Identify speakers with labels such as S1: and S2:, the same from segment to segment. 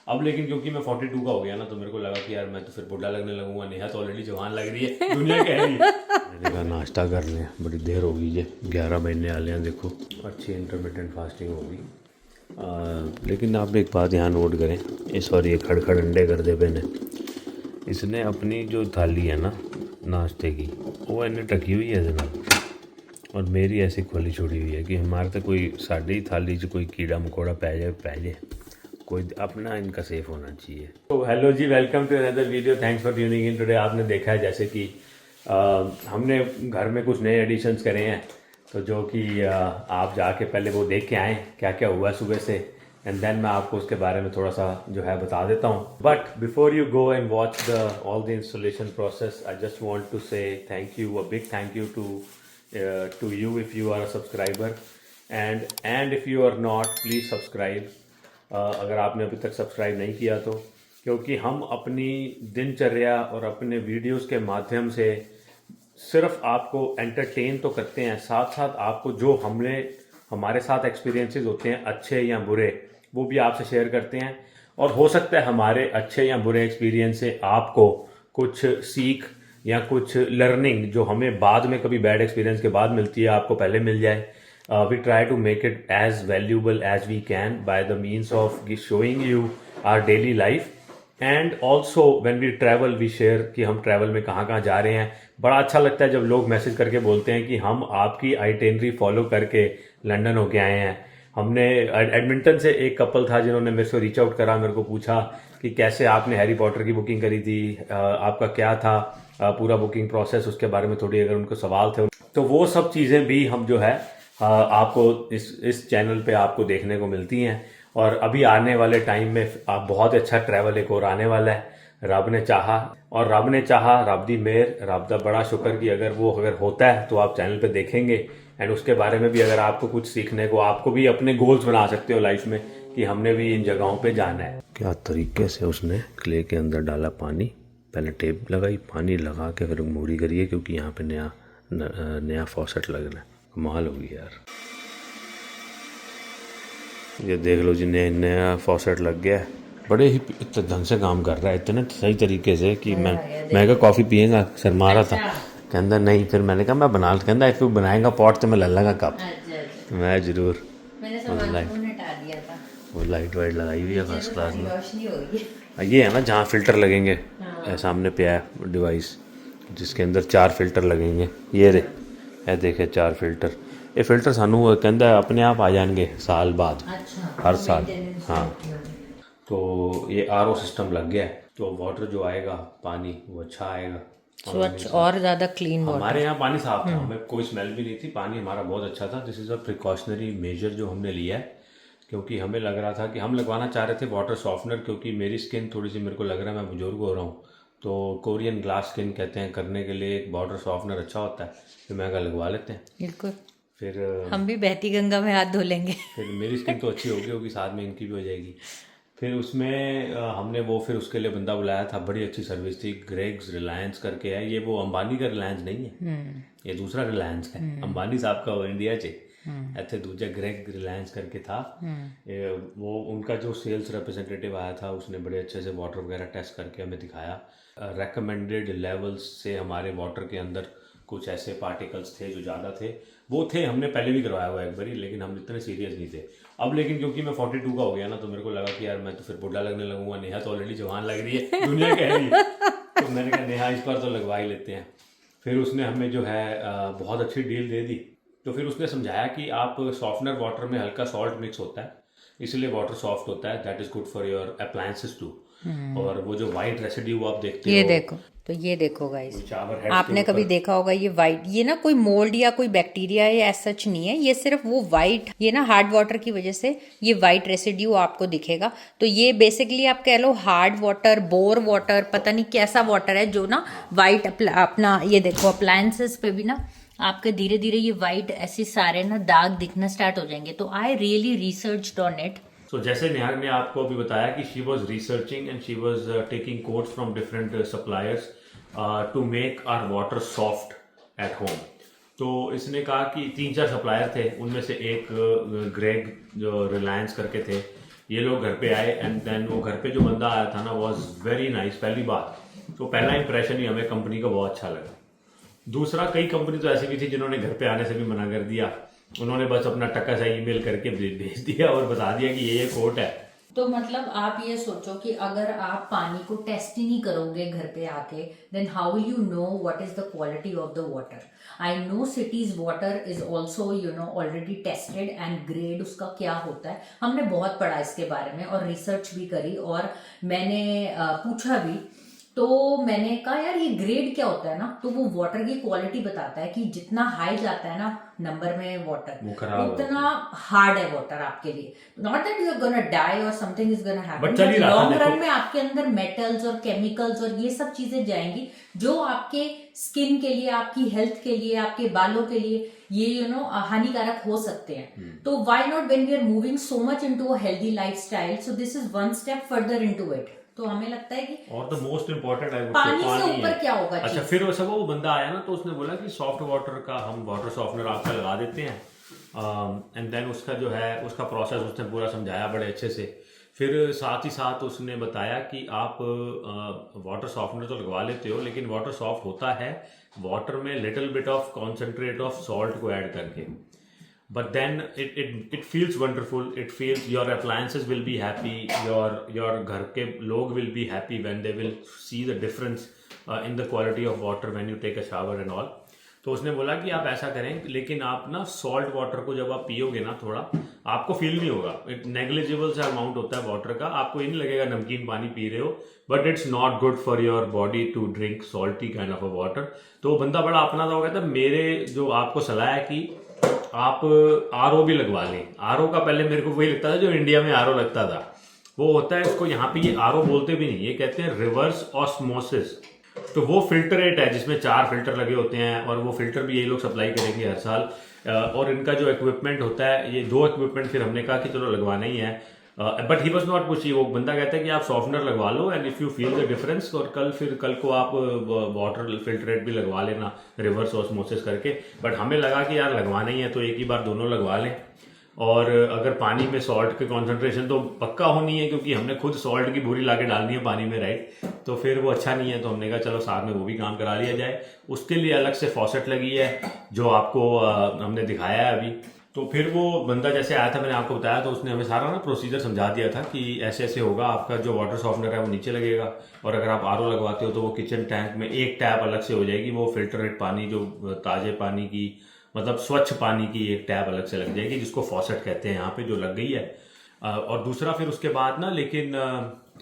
S1: अब लेकिन क्योंकि मैं 42 का हो गया ना, तो मेरे को लगा कि यार मैं तो फिर बुढ़ा लगने लगूंगा। नेहा तो ऑलरेडी जवान लग रही है, दुनिया कह रही है। मैंने कहा नाश्ता कर लें, बड़ी देर हो गई है, 11 बजने वाले हैं। देखो अच्छी इंटरमिटेंट फास्टिंग होगी। लेकिन आप एक बात यहाँ नोट करें, इस और ये खड़खड़ अंडे कर दे पे ने, इसने अपनी जो थाली है ना नाश्ते की, वो इन्हें ढकी हुई है जनाब, और मेरी ऐसी खुली छोड़ी हुई है कि हमारे तो कोई साड़ी थाली च कोई कीड़ा मकोड़ा पै जाए, कोई अपना इनका सेफ होना चाहिए। तो हेलो जी, welcome to another video, thanks for tuning in today. आपने देखा है जैसे कि हमने घर में कुछ नए एडिशंस करे हैं, तो जो कि आप जाके पहले वो देख के आएँ क्या क्या हुआ सुबह से, एंड देन मैं आपको उसके बारे में थोड़ा सा जो है बता देता हूँ। But before you go and watch the all the installation process, I just want to say thank you, a big thank you to you if you are a subscriber, and if you are not, please subscribe। अगर आपने अभी तक subscribe नहीं किया तो, क्योंकि हम अपनी दिनचर्या और अपने वीडियोस के माध्यम से सिर्फ आपको एंटरटेन तो करते हैं, साथ साथ आपको जो हमारे साथ एक्सपीरियंसेस होते हैं अच्छे या बुरे, वो भी आपसे शेयर करते हैं। और हो सकता है हमारे अच्छे या बुरे एक्सपीरियंस से आपको कुछ सीख या कुछ लर्निंग जो हमें बाद में कभी बैड एक्सपीरियंस के बाद मिलती है, आपको पहले मिल जाए। We try to make it as valuable as we can by the means of showing you our daily life, and also when we travel we share कि हम ट्रैवल में कहाँ कहाँ जा रहे हैं। बड़ा अच्छा लगता है जब लोग मैसेज करके बोलते हैं कि हम आपकी आइटेनरी फॉलो करके लंदन होके आए हैं। हमने एडमिंटन से एक कपल था जिन्होंने मेरे से रीच आउट करा, मेरे को पूछा कि कैसे आपने हैरी पॉटर की बुकिंग करी थी, आपका क्या था पूरा बुकिंग प्रोसेस, उसके बारे में थोड़ी अगर उनको सवाल थे तो वो सब चीज़ें भी हम जो है आपको इस चैनल पे आपको देखने को मिलती हैं। और अभी आने वाले टाइम में आप बहुत अच्छा ट्रैवल एक और आने वाला है, रब ने चाहा, और रब ने चाहा, रब दी मेहर, रब दा बड़ा शुक्र कि अगर होता है तो आप चैनल पे देखेंगे। एंड उसके बारे में भी अगर आपको कुछ सीखने को, आपको भी अपने गोल्स बना सकते हो लाइफ में कि हमने भी इन जगहों पे जाना है। क्या तरीके से उसने क्ले के अंदर डाला पानी, पहले टेप लगाई, पानी लगा के फिर मूड़ी करिए, क्योंकि यहाँ पे नया फॉसेट लगना है। कमाल होगी यार, ये देख लो जी, नया फॉसेट लग गया है, बड़े ही ढंग से काम कर रहा है, इतने सही तरीके से कि मैं कहा कॉफ़ी पिएगा, शर्मा रहा था, कहता नहीं, फिर मैंने कहा मैं बना, कहता इफ बनाएगा पॉट तो मैं ले लूँगा कप। मैं जरूर वो लाइट वाइट लगाई हुई है फर्स्ट क्लास में। ये है ना जहाँ फिल्टर लगेंगे, सामने पे है डिवाइस जिसके अंदर 4 फिल्टर लगेंगे। ये देखे 4 फिल्टर, ये फिल्टर सानू कहता अपने आप आ जाएंगे साल बाद। अच्छा, हर साल। हाँ, तो ये RO सिस्टम लग गया है, तो वाटर जो आएगा पानी वो अच्छा आएगा,
S2: स्वच्छ और ज़्यादा क्लीन वाटर।
S1: हमारे यहाँ पानी साफ था, हमें कोई स्मेल भी नहीं थी, पानी हमारा बहुत अच्छा था। This is a precautionary major जो हमने लिया है, क्योंकि हमें लग रहा था कि हम लगवाना चाह रहे थे वाटर सॉफ्टनर, क्योंकि मेरी स्किन थोड़ी सी, मेरे को लग रहा है मैं बुजुर्ग हो रहा हूँ, तो कोरियन ग्लास स्किन कहते हैं करने के लिए एक वाटर सॉफ्टनर अच्छा होता है, तो मैं लगवा लेते हैं।
S2: बिल्कुल,
S1: फिर
S2: हम भी बहती गंगा में हाथ धो लेंगे।
S1: फिर मेरी स्किन तो अच्छी होगी साथ में इनकी भी हो जाएगी। फिर उसमें हमने वो फिर उसके लिए बंदा बुलाया था, बड़ी अच्छी सर्विस थी, ग्रेग्स रिलायंस करके है, ये वो अंबानी का रिलायंस नहीं है, ये दूसरा रिलायंस है, अंबानी साहब का वो इंडिया चे ऐसे दूजा ग्रेग रिलायंस करके था। वो उनका जो सेल्स रिप्रेजेंटेटिव आया था, उसने बड़े अच्छे से वाटर वगैरह टेस्ट करके हमें दिखाया। रेकमेंडेड लेवल्स से हमारे वाटर के अंदर कुछ ऐसे पार्टिकल्स थे जो ज़्यादा थे, वो थे, हमने पहले भी करवाया हुआ एक बारी, लेकिन हम इतने सीरियस नहीं थे। अब लेकिन क्योंकि मैं 42 का हो गया ना, तो मेरे को लगा कि यार मैं तो फिर बुढ़ा लगने लगूंगा। नेहा तो ऑलरेडी जवान लग रही है, दुनिया कह रही है, तो मैंने कहा नेहा इस बार तो लगवा ही लेते हैं। फिर उसने हमें जो है बहुत अच्छी डील दे दी। तो फिर उसने समझाया कि आप सॉफ्टनर वाटर में हल्का सॉल्ट मिक्स होता है, इसलिए वाटर सॉफ्ट होता है, that is good for your appliances too. और वो जो वाइट रेसिड्यू आप देखते हो,
S2: ये देखो, तो ये देखो गाइस, आपने कभी देखा होगा ये वाइट, ये ना कोई मोल्ड या कोई बैक्टीरिया या ऐसा सच नहीं है, ये सिर्फ वो वाइट, ये ना हार्ड वाटर की वजह से ये वाइट रेसिड्यू आपको दिखेगा। तो ये बेसिकली आप कह लो हार्ड वाटर, बोर वाटर, पता नहीं कैसा वाटर है जो ना वाइट अपना, ये देखो अप्लायंसेस पे भी ना आपके धीरे धीरे ये वाइट ऐसे सारे ना दाग दिखना स्टार्ट हो जाएंगे। तो I really researched on it.
S1: So जैसे निहार ने आपको अभी बताया कि she was researching and she was taking codes from different suppliers to make our water soft at home. तो इसने कहा कि 3-4 सप्लायर थे, उनमें से एक ग्रेग जो रिलायंस करके थे, ये लोग घर पे आए एंड देन वो घर पे जो बंदा आया था ना वाज वेरी नाइस। पहली बात तो पहला इंप्रेशन ही हमें कंपनी का बहुत अच्छा लगा। दूसरा, कई कंपनी तो ऐसी भी थी जिन्होंने घर पे आने से भी मना कर दिया, उन्होंने बस अपना टक्का सा ईमेल करके भेज दिया और बता दिया कि ये कोट है।
S2: तो मतलब आप ये सोचो कि अगर आप पानी को टेस्ट ही नहीं करोगे घर पे आके, then how you know what is the quality of the water. I know cities water is also already tested and grade उसका क्या होता है, हमने बहुत पढ़ा इसके बारे में और रिसर्च भी करी और मैंने पूछा भी। तो मैंने कहा यार ये ग्रेड क्या होता है ना, तो वो वाटर की क्वालिटी बताता है कि जितना हाई जाता है ना नंबर में वाटर, उतना हार्ड है वाटर आपके लिए। Not that you are gonna die और something is gonna happen, long run में आपके अंदर मेटल्स और केमिकल्स और ये सब चीजें जाएंगी जो आपके स्किन के लिए, आपकी हेल्थ के लिए, आपके बालों के लिए ये हानिकारक हो सकते हैं। तो why not when we are moving so much into a healthy lifestyle, so this is one step further into it. तो हमें लगता है कि
S1: और द मोस्ट इम्पोर्टेंट
S2: पानी से ऊपर क्या होगा।
S1: अच्छा, फिर वो बंदा आया ना तो उसने बोला कि सॉफ्ट वाटर का हम वाटर सॉफ्टनर आपका लगा देते हैं एंड देन उसका जो है उसका प्रोसेस उसने पूरा समझाया बड़े अच्छे से। फिर साथ ही साथ उसने बताया कि आप वाटर सॉफ्टनर तो लगवा लेते हो, लेकिन वाटर सॉफ्ट होता है वाटर में little bit of concentrate of salt को ऐड करके। But then it feels wonderful. It feels your appliances will be happy. Your घर के लोग will be happy when they will see the difference in the quality of water when you take a shower and all. तो उसने बोला कि आप ऐसा करें, लेकिन आप ना सॉल्ट वाटर को जब आप पियोगे ना थोड़ा आपको फील नहीं होगा। एक नेग्लिजिबल सा अमाउंट होता है वाटर का, आपको ये नहीं लगेगा नमकीन पानी पी रहे हो, but it's not good for your body to drink salty kind of a water. तो बंदा बड़ा अपना था, वो कहता मेरे जो आपको सलाह है कि आप आरओ भी लगवा लें। आरओ का पहले मेरे को वही लगता था जो इंडिया में आरओ लगता था, वो होता है उसको यहाँ पे ये आरओ बोलते भी नहीं, ये कहते हैं रिवर्स ऑस्मोसिस। तो वो फिल्टरेट है जिसमें 4 फिल्टर लगे होते हैं और वो फिल्टर भी यही लोग सप्लाई करेंगे हर साल। और इनका जो इक्विपमेंट होता है, ये 2 इक्विपमेंट फिर हमने कहा कि चलो लगवाना ही है। But he was not pushy. वो बंदा कहता है कि आप सॉफ्टनर लगवा लो and if you feel the difference, और कल को आप वाटर फिल्टरेट भी लगवा लेना रिवर्स ऑस्मोसिस करके। बट हमें लगा कि यार लगवाना ही है तो एक ही बार दोनों लगवा लें। और अगर पानी में सॉल्ट की कॉन्सेंट्रेशन तो पक्का होनी है, क्योंकि हमने खुद सॉल्ट की बोरी लाके डालनी है पानी में, राइट, तो फिर वो अच्छा नहीं है। तो हमने कहा चलो साथ में वो भी काम करा लिया जाए। उसके लिए अलग से फॉसेट लगी है जो आपको हमने दिखाया है अभी। तो फिर वो बंदा जैसे आया था, मैंने आपको बताया, तो उसने हमें सारा ना प्रोसीजर समझा दिया था कि ऐसे ऐसे होगा। आपका जो वाटर सॉफ्टनर है वो नीचे लगेगा, और अगर आप आरओ लगवाते हो तो वो किचन टैंक में एक टैप अलग से हो जाएगी। वो फिल्टरेट पानी जो ताजे पानी की, मतलब स्वच्छ पानी की एक टैप अलग से लग जाएगी, जिसको फॉसेट कहते हैं यहाँ पे, जो लग गई है। और दूसरा फिर उसके बाद ना, लेकिन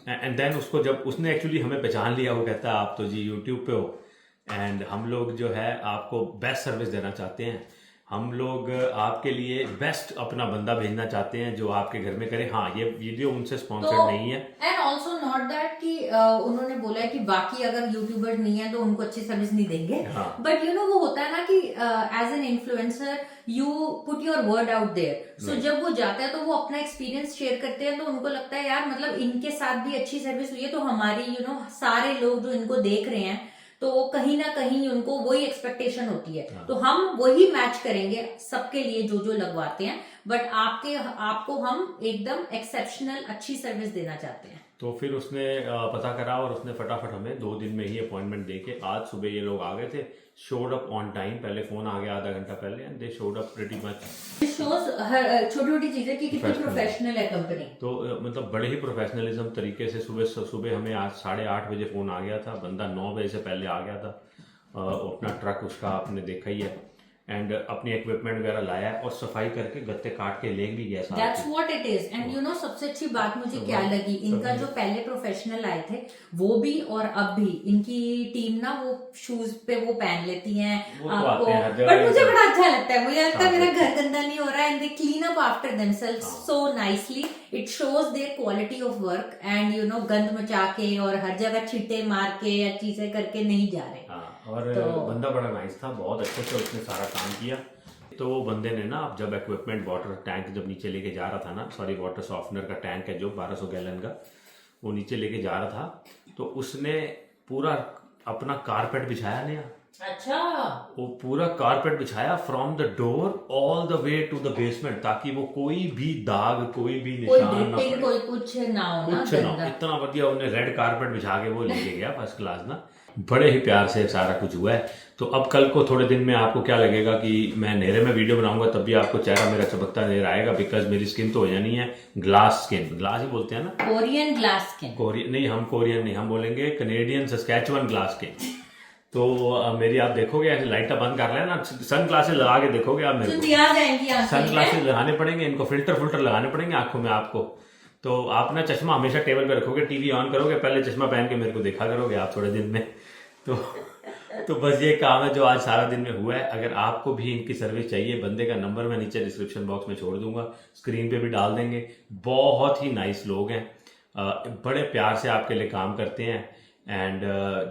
S1: एंड देन उसको जब उसने एक्चुअली हमें पहचान लिया, वो कहता है आप तो जी यूट्यूब पे हो एंड हम लोग जो है आपको बेस्ट सर्विस देना चाहते हैं, हम लोग आपके लिए बेस्ट अपना बंदा भेजना चाहते हैं जो आपके घर में करे। हाँ, ये वीडियो उनसे स्पॉन्सर्ड नहीं है।
S2: एंड ऑल्सो नॉट दैट कि उन्होंने बोला है कि बाकी अगर यूट्यूबर नहीं है तो उनको अच्छी सर्विस नहीं देंगे। बट वो होता है ना कि as an influencer you put your word out there. So जब वो जाता है तो वो अपना एक्सपीरियंस शेयर करते हैं, तो उनको लगता है यार मतलब इनके साथ भी अच्छी सर्विस हुई है, तो हमारी सारे लोग जो इनको देख रहे हैं तो कहीं ना कहीं उनको वही एक्सपेक्टेशन होती है। तो हम वही मैच करेंगे सबके लिए जो जो लगवाते हैं, बट आपको हम एकदम एक्सेप्शनल अच्छी सर्विस देना चाहते हैं।
S1: तो फिर उसने पता करा और उसने फटाफट हमें 2 दिन में ही अपॉइंटमेंट देके, आज सुबह ये लोग आ गए थे, शोड अप ऑन टाइम। पहले फोन आ गया आधा घंटा पहले and they showed up pretty much.
S2: Shows her छोटी छोटी चीजें कि कितनी प्रोफेशनल है कंपनी।
S1: तो मतलब बड़े ही प्रोफेशनलिज्म तरीके से सुबह हमें आज 8:30 बजे फोन आ गया था। बंदा 9 बजे से पहले आ गया था। अपना ट्रक उसका आपने देखा ही है, एंड अपनी इक्विपमेंट वगैरह लाया और सफाई करके गत्ते काट के ले भी गया।
S2: That's what it is. And सबसे अच्छी बात मुझे क्या लगी, इनका जो पहले प्रोफेशनल आए थे वो भी और अब भी इनकी टीम ना वो शूज पे वो पहन लेती हैं आपको, बट मुझे बड़ा अच्छा लगता है। मुझे लगता है मेरा घर गंदा नहीं हो रहा है, and they clean up after themselves so nicely. It shows there quality of work and गंद मचा के और हर जगह छींटे मार के या चीजें करके नहीं जा रहे।
S1: और बंदा बड़ा नाइस था, बहुत अच्छे से उसने सारा काम किया। तो वो बंदे ने ना, जब इक्विपमेंट वाटर टैंक जब नीचे लेके जा रहा था ना, सॉरी वाटर सॉफ्टनर का टैंक है जो 1200 गैलन का, वो नीचे लेके जा रहा था, तो उसने पूरा अपना कारपेट बिछाया नया,
S2: अच्छा,
S1: वो पूरा कारपेट बिछाया from the door all the way to the basement, ताकि वो कोई भी दाग, कोई भी
S2: कोई
S1: निशान ना
S2: ड्रिपिंग,
S1: पड़े,
S2: कोई कुछ ना हो ना
S1: कुछ ना हो।
S2: गंदा।
S1: इतना बढ़िया उन्हें रेड कारपेट बिछा के वो लेके गया, फर्स्ट क्लास ना। बड़े ही प्यार से सारा कुछ हुआ है। तो अब कल को थोड़े दिन में आपको क्या लगेगा कि मैं अंधेरे में वीडियो बनाऊंगा, तब भी आपको चेहरा मेरा चमकता नजर आएगा, बिकॉज मेरी स्किन तो हो जानी है ग्लास स्किन, ग्लास ही बोलते हैं ना,
S2: कोरियन ग्लास स्किन।
S1: कोरियन नहीं, हम कोरियन नहीं, हम बोलेंगे कनेडियन सस्कैचुअन ग्लास स्किन। तो मेरी आप देखोगे ऐसे लाइट बंद कर लेना, सन ग्लासेस लगा के देखोगे आप मेरे को,
S2: आ जाएंगी
S1: सन ग्लासेस लगाने पड़ेंगे, इनको फिल्टर लगाने पड़ेंगे आंखों में आपको। तो आप ना चश्मा हमेशा टेबल पे रखोगे, टीवी ऑन करोगे, पहले चश्मा पहन के मेरे को देखा करोगे आप थोड़े दिन में। तो बस ये काम है जो आज सारा दिन में हुआ है। अगर आपको भी इनकी सर्विस चाहिए, बंदे का नंबर मैं नीचे डिस्क्रिप्शन बॉक्स में छोड़ दूंगा, स्क्रीन पे भी डाल देंगे। बहुत ही नाइस लोग हैं, बड़े प्यार से आपके लिए काम करते हैं। एंड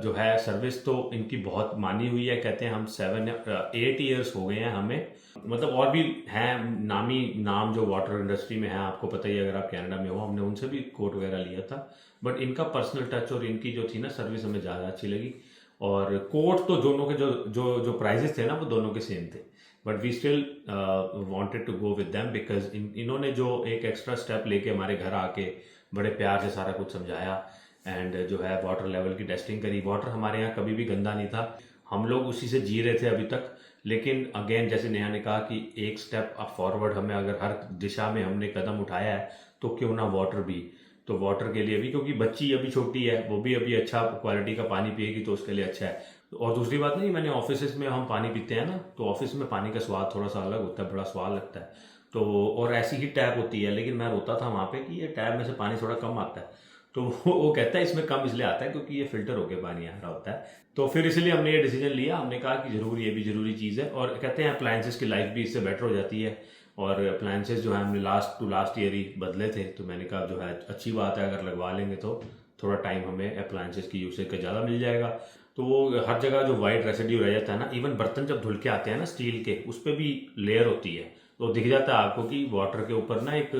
S1: जो है सर्विस तो इनकी बहुत मानी हुई है। कहते हैं हम 7-8 ईयर्स हो गए हैं हमें, मतलब और भी हैं नामी नाम जो वाटर इंडस्ट्री में है, आपको पता ही है अगर आप कनाडा में हो, हमने उनसे भी कोट वगैरह लिया था। बट इनका पर्सनल टच और इनकी जो थी ना सर्विस हमें ज़्यादा अच्छी लगी। और कोट तो दोनों के जो जो जो प्राइजेस थे ना वो दोनों के सेम थे, but we still wanted to go with them because इन्होंने जो एक एक्स्ट्रा स्टेप लेके हमारे घर आके बड़े प्यार से सारा कुछ समझाया एंड जो है वाटर लेवल की टेस्टिंग करी। वाटर हमारे यहाँ कभी भी गंदा नहीं था, हम लोग उसी से जी रहे थे अभी तक। लेकिन अगेन जैसे नेहा ने कहा कि एक स्टेप अप फॉरवर्ड, हमें अगर हर दिशा में हमने कदम उठाया है तो क्यों ना वाटर भी। तो वाटर के लिए भी, क्योंकि बच्ची अभी छोटी है, वो भी अभी अच्छा क्वालिटी का पानी पिएगी तो उसके लिए अच्छा है। और दूसरी बात नहीं, मैंने ऑफिस में हम पानी पीते हैं ना, तो ऑफिस में पानी का स्वाद थोड़ा सा अलग होता है, बड़ा स्वाद लगता है। तो और ऐसी ही टैप होती है, लेकिन मैं रोता था वहाँ पे कि ये टैप में से पानी थोड़ा कम आता है। तो वो कहता है इसमें कम इसलिए आता है क्योंकि ये फिल्टर होके पानी आ रहा होता है। तो फिर इसलिए हमने ये डिसीजन लिया, हमने कहा कि जरूर ये भी जरूरी चीज़ है। और कहते हैं अप्लायंसेस की लाइफ भी इससे बेटर हो जाती है। और अप्लायंसेस जो है हमने लास्ट ईयर ही बदले थे, तो मैंने कहा जो है अच्छी बात है, अगर लगवा लेंगे तो थोड़ा टाइम हमें अप्लायंसेस की यूसेज का ज़्यादा मिल जाएगा। तो वो हर जगह जो वाइट रेसिड्यू रह जाता है ना, इवन बर्तन जब धुल के आते हैं ना स्टील के, उस पर भी लेयर होती है, तो दिख जाता है आपको कि वाटर के ऊपर ना एक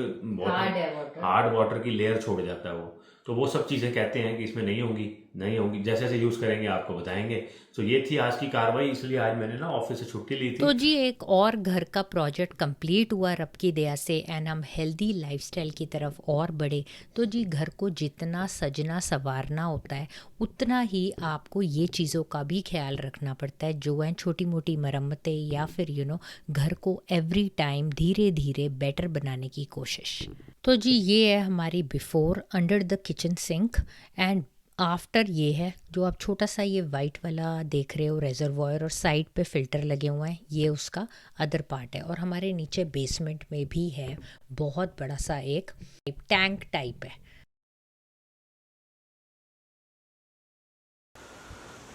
S1: हार्ड वाटर की लेयर छोड़ जाता है वो। तो वो सब चीज़ें कहते हैं कि इसमें नहीं होंगी, जैसे जैसे यूज़ करेंगे आपको बताएंगे। तो ये थी आज की कार्रवाई, इसलिए आज मैंने ना ऑफिस से छुट्टी ली थी।
S2: तो जी एक और घर का प्रोजेक्ट कंप्लीट हुआ रब की दया से, एंड हम हेल्दी लाइफस्टाइल की तरफ और बढ़े। तो जी घर को जितना सजना संवारना होता है, उतना ही आपको ये चीज़ों का भी ख्याल रखना पड़ता है, जो हैं छोटी मोटी मरम्मतें या फिर घर को एवरी टाइम धीरे धीरे बेटर बनाने की कोशिश। तो जी ये है हमारी before under the kitchen sink, and after ये है जो आप छोटा सा ये वाइट वाला देख रहे हो रेजरवॉयर, और साइड पे फिल्टर लगे हुए हैं, ये उसका अदर पार्ट है। और हमारे नीचे बेसमेंट में भी है बहुत बड़ा सा एक टैंक टाइप है।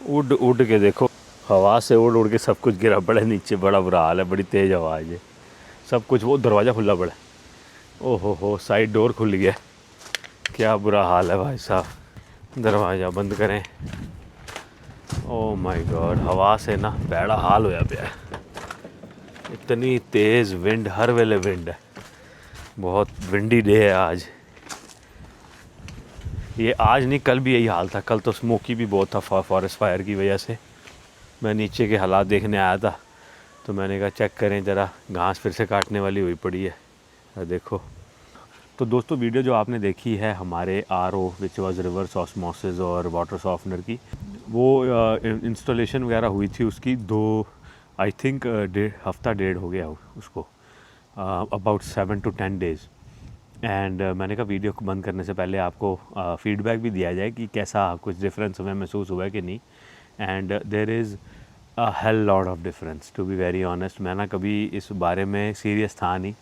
S1: उड़ के देखो, हवा से उड़ के सब कुछ गिरा पड़ा नीचे, बड़ा बुरा हाल है, बड़ी तेज आवाज़ है सब कुछ। वो दरवाज़ा खुला पड़ा, ओहो हो साइड डोर खुल गया, क्या बुरा हाल है भाई साहब। दरवाज़ा बंद करें, ओह माय गॉड, हवा से ना बैड़ा हाल होया पिया, इतनी तेज़ विंड, हर वेले विंड है, बहुत विंडी डे है आज। ये आज नहीं कल भी यही हाल था, कल तो स्मोकी भी बहुत था फॉरेस्ट फायर की वजह से। मैं नीचे के हालात देखने आया था, तो मैंने कहा चेक करें ज़रा, घास फिर से काटने वाली हुई पड़ी है, देखो। तो दोस्तों वीडियो जो आपने देखी है हमारे RO which was reverse osmosis और वाटर सॉफ्टनर की, वो इंस्टॉलेशन वगैरह हुई थी उसकी 2 आई थिंक हफ्ता डेढ़ हो गया उसको, अबाउट 7 to 10 days। एंड मैंने कहा वीडियो को बंद करने से पहले आपको फीडबैक भी दिया जाए कि कैसा कुछ डिफरेंस हमें महसूस हुआ है कि नहीं। And there is a hell lot of difference, to be very honest. मैं ना कभी इस बारे में सीरियस था नहीं,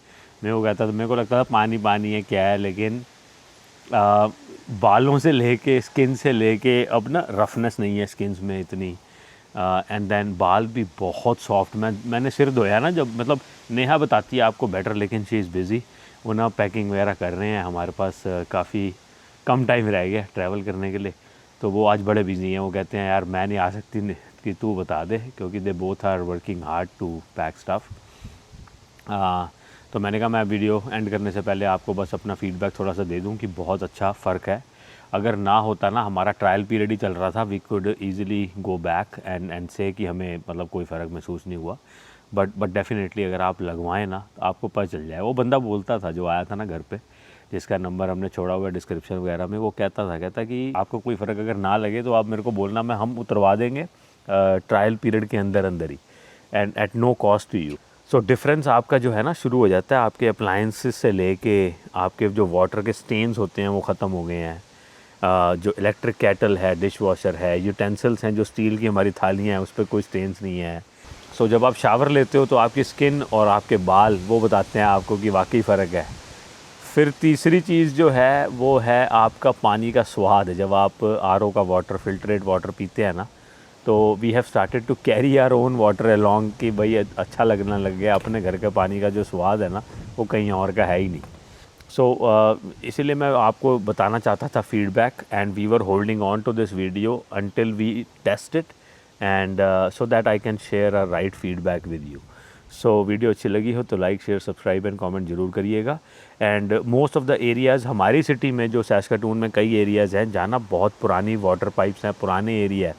S1: मेरे को कहता था, मेरे को लगता था पानी पानी है क्या है, लेकिन बालों से लेके स्किन से लेके अब ना रफनेस नहीं है स्किन्स में इतनी। एंड देन बाल भी बहुत सॉफ्ट। मैंने सिर धोया ना जब, मतलब नेहा बताती है आपको बेटर, लेकिन शी इज़ बिज़ी, वो ना पैकिंग वगैरह कर रहे हैं, हमारे पास काफ़ी कम टाइम रह गया ट्रैवल करने के लिए, तो वो आज बड़े बिजी हैं। वो कहते हैं यार मैं नहीं आ सकती कि तू बता दे, क्योंकि they both are working hard to pack stuff. तो मैंने कहा मैं वीडियो एंड करने से पहले आपको बस अपना फ़ीडबैक थोड़ा सा दे दूं कि बहुत अच्छा फ़र्क है। अगर ना होता ना, हमारा ट्रायल पीरियड ही चल रहा था, we could easily go back and say कि हमें मतलब कोई फ़र्क महसूस नहीं हुआ। बट डेफिनेटली अगर आप लगवाएं ना तो आपको पता चल जाए। वो बंदा बोलता था जो आया था ना घर पे, जिसका नंबर हमने छोड़ा हुआ है डिस्क्रिप्शन वगैरह में, वो कहता कि आपको कोई फ़र्क अगर ना लगे तो आप मेरे को बोलना, हम उतरवा देंगे ट्रायल पीरियड के अंदर ही and at no cost to you. So difference आपका जो है ना शुरू हो जाता है, आपके अप्लाइंसेस से लेके आपके जो वाटर के स्टेन्स होते हैं वो ख़त्म हो गए हैं। जो इलेक्ट्रिक केटल है, डिश वॉशर है, यूटेंसिल्स हैं जो स्टील की हमारी थालियाँ हैं उस पर कोई स्टेन्स नहीं है। सो जब आप शावर लेते हो तो आपकी स्किन और आपके बाल वो बताते हैं आपको कि वाकई फ़र्क है। फिर तीसरी चीज़ जो है वो है आपका पानी का स्वाद। जब आप आरओ का वाटर, फिल्ट्रेट वाटर पीते हैं ना, तो we have started to carry our own water along कि भाई अच्छा लगने लग गया, अपने घर के पानी का जो स्वाद है ना वो कहीं और का है ही नहीं। सो इसीलिए मैं आपको बताना चाहता था feedback, and we were holding on to this video until we test it and so that I can share a right feedback with you. So video अच्छी लगी हो तो like, share, subscribe and comment ज़रूर करिएगा। And most of the areas हमारी city में, जो सैस्काटून में कई एरियाज़ हैं जहाँ ना बहुत पुरानी वाटर पाइप्स हैं, पुराने एरिया है,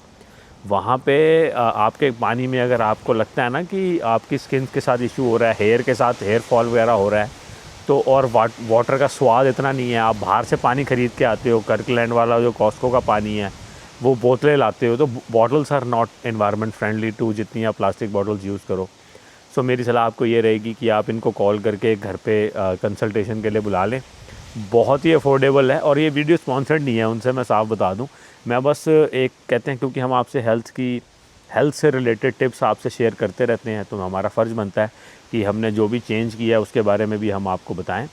S1: वहाँ पे आपके पानी में अगर आपको लगता है ना कि आपकी स्किन के साथ इशू हो रहा है, हेयर के साथ हेयर फॉल वगैरह हो रहा है, तो और वाटर का स्वाद इतना नहीं है, आप बाहर से पानी ख़रीद के आते हो, कर्कलैंड वाला जो कॉस्को का पानी है वो बोतलें लाते हो, तो bottles are not environment friendly too जितनी आप प्लास्टिक बॉटल्स यूज़ करो। सो मेरी सलाह आपको ये रहेगी कि आप इनको कॉल करके घर पे कंसल्टेशन के लिए बुला लें। बहुत ही अफोर्डेबल है, और ये वीडियो स्पॉन्सर्ड नहीं है उनसे, मैं साफ बता दूं। मैं बस एक कहते हैं क्योंकि हम आपसे हेल्थ से रिलेटेड टिप्स आपसे शेयर करते रहते हैं, तो हमारा फ़र्ज़ बनता है कि हमने जो भी चेंज किया है उसके बारे में भी हम आपको बताएं।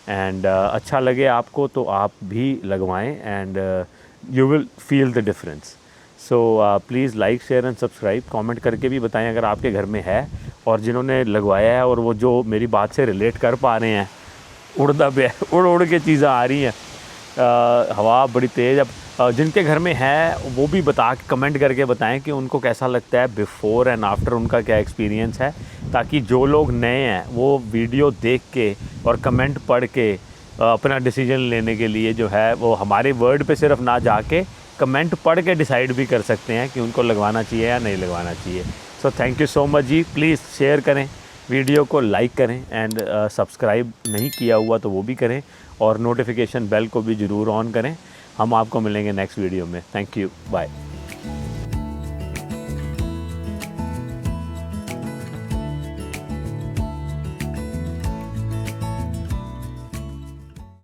S1: एंड अच्छा लगे आपको तो आप भी लगवाएं and you will feel the difference. So please like, share and subscribe. Comment करके भी बताएं अगर आपके घर में है, और जिन्होंने लगवाया है और वो जो मेरी बात से रिलेट कर पा रहे हैं, उड़ के चीज़ें आ रही हैं, हवा बड़ी तेज़। अब जिनके घर में है वो भी कमेंट करके बताएं कि उनको कैसा लगता है, बिफ़ोर एंड आफ्टर उनका क्या एक्सपीरियंस है, ताकि जो लोग नए हैं वो वीडियो देख के और कमेंट पढ़ के अपना डिसीजन लेने के लिए जो है वो हमारे वर्ड पे सिर्फ ना जाके कमेंट पढ़ के डिसाइड भी कर सकते हैं कि उनको लगवाना चाहिए या नहीं लगवाना चाहिए। So thank you so much जी। प्लीज़ शेयर करें, वीडियो को लाइक करें, एंड सब्सक्राइब नहीं किया हुआ तो वो भी करें, और नोटिफिकेशन बेल को भी ज़रूर ऑन करें। हम आपको मिलेंगे नेक्स्ट वीडियो में। Thank you, bye.